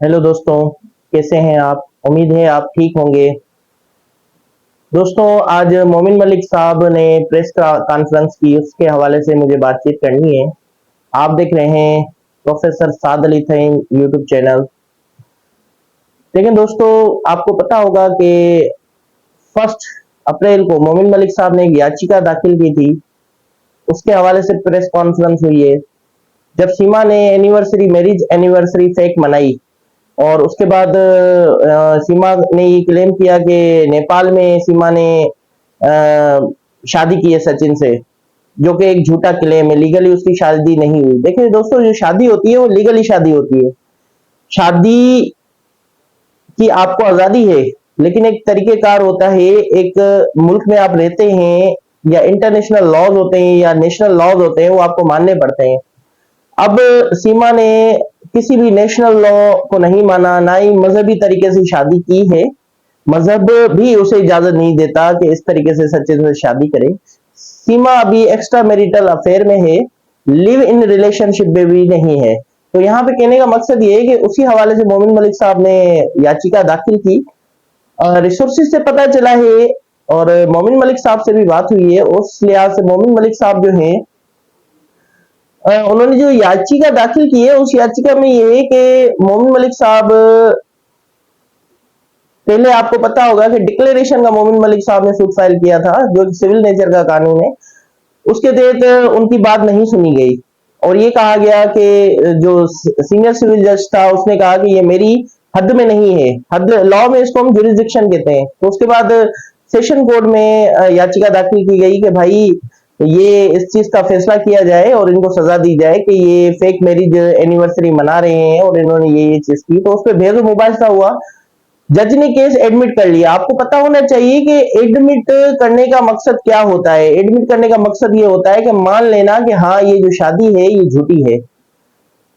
Hello दोस्तों, कैसे हैं आप? उम्मीद है आप ठीक होंगे। दोस्तों, आज मोमिन मलिक साहब ने प्रेस कॉन्फ्रेंस की, उसके हवाले से मुझे बातचीत करनी है। आप देख रहे हैं प्रोफेसर साद अली थईन यूट्यूब चैनल। लेकिन दोस्तों, आपको पता होगा कि 1 अप्रैल को मोमिन मलिक साहब ने एक याचिका दाखिल की थी। उसके हवाले से प्रेस कॉन्फ्रेंस हुई है। जब सीमा ने मैरिज एनिवर्सरी फेक मनाई और उसके बाद सीमा ने ये क्लेम किया कि नेपाल में सीमा ने शादी की है सचिन से, जो कि एक झूठा क्लेम है। लीगली उसकी शादी नहीं हुई। देखिए दोस्तों, जो शादी होती है वो लीगली शादी होती है। शादी की आपको आजादी है, लेकिन एक तरीकेकार होता है। एक मुल्क में आप रहते हैं, या इंटरनेशनल लॉज होते हैं या नेशनल लॉज होते हैं, वो आपको मानने पड़ते हैं। अब सीमा ने किसी भी नेशनल लॉ को नहीं माना, ना ही मजहबी तरीके से शादी की है। मजहब भी उसे इजाजत नहीं देता कि इस तरीके से सच्चे से शादी करे। सीमा अभी एक्स्ट्रा मैरिटल अफेयर में है, लिव इन रिलेशनशिप में भी नहीं है। तो यहाँ पे कहने का मकसद ये है कि उसी हवाले से मोमिन मलिक साहब ने याचिका दाखिल की। रिसोर्सेज से पता चला है और मोमिन मलिक साहब से भी बात हुई है। उस लिहाज से मोमिन मलिक साहब जो है, उन्होंने जो याचिका दाखिल की है, उस याचिका में ये है कि मोमिन मलिक साहब, पहले आपको पता होगा कि डिक्लेरेशन का मोमिन मलिक साहब ने सूट फाइल किया था, जो सिविल नेचर का कानून है। उसके तहत उनकी बात नहीं सुनी गई और ये कहा गया कि जो सीनियर सिविल जज था, उसने कहा कि ये मेरी हद में नहीं है। हद लॉ में इसको हम जुरिस्डिक्शन कहते हैं। तो उसके बाद सेशन कोर्ट में याचिका दाखिल की गई कि भाई ये इस चीज का फैसला किया जाए और इनको सजा दी जाए कि ये फेक मैरिज एनिवर्सरी मना रहे हैं और इन्होंने ये चीज की। तो उस पर बहस मुबाहिसा हुआ। जज ने केस एडमिट कर लिया। आपको पता होना चाहिए कि एडमिट करने का मकसद क्या होता है। एडमिट करने का मकसद ये होता है कि मान लेना कि हाँ, ये जो शादी है ये झूठी है।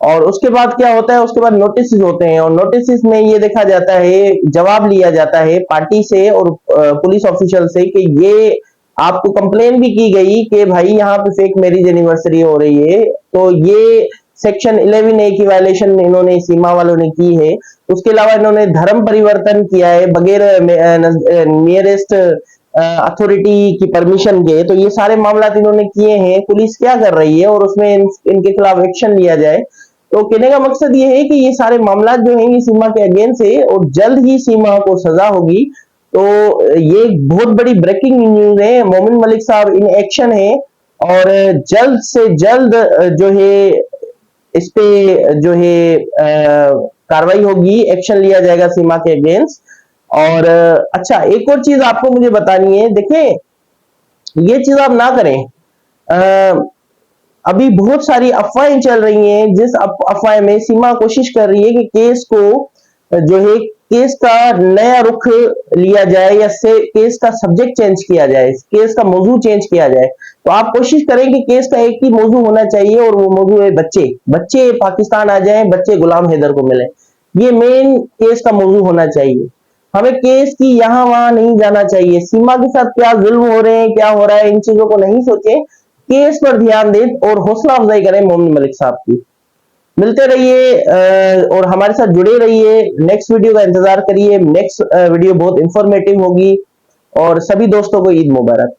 और उसके बाद क्या होता है, उसके बाद नोटिस होते हैं और नोटिस में ये देखा जाता है, जवाब लिया जाता है पार्टी से और पुलिस ऑफिशियल से कि ये आपको कंप्लेन भी की गई कि भाई यहाँ पे फेक मैरिज एनिवर्सरी हो रही है। तो ये सेक्शन 11A की वायलेशन इन्होंने सीमा वालों ने की है। उसके अलावा इन्होंने धर्म परिवर्तन किया है बगैर नियरेस्ट अथॉरिटी की परमिशन के। तो ये सारे मामला इन्होंने किए हैं। पुलिस क्या कर रही है और उसमें इनके खिलाफ एक्शन लिया जाए। तो कहने का मकसद ये है कि ये सारे मामला जो है ये सीमा के अगेंस्ट है और जल्द ही सीमा को सजा होगी। तो ये बहुत बड़ी ब्रेकिंग न्यूज है। मोमिन मलिक साहब इन एक्शन है और जल्द से जल्द जो है इस पे जो है कार्रवाई होगी, एक्शन लिया जाएगा सीमा के अगेंस्ट। और अच्छा, एक और चीज आपको मुझे बतानी है। देखें, ये चीज आप ना करें। अ, अभी बहुत सारी अफवाहें चल रही हैं, जिस अफवाह में सीमा कोशिश कर रही है कि केस को जो है केस का नया रुख लिया जाए या से केस का सब्जेक्ट चेंज किया जाए, केस का मौजू चेंज किया जाए। तो आप कोशिश करें कि केस का एक ही मौजू होना चाहिए और वो मौजू है बच्चे। बच्चे पाकिस्तान आ जाएं, बच्चे गुलाम हैदर को मिले। ये मेन केस का मौजू होना चाहिए। हमें केस की यहाँ वहां नहीं जाना चाहिए। सीमा के साथ क्या जुल्म हो रहे हैं, क्या हो रहा है, इन चीजों को नहीं सोचे। केस पर ध्यान दें और हौसला अफजाई करें मोमिन मलिक साहब की। मिलते रहिए और हमारे साथ जुड़े रहिए। नेक्स्ट वीडियो का इंतजार करिए। नेक्स्ट वीडियो बहुत इंफॉर्मेटिव होगी और सभी दोस्तों को ईद मुबारक।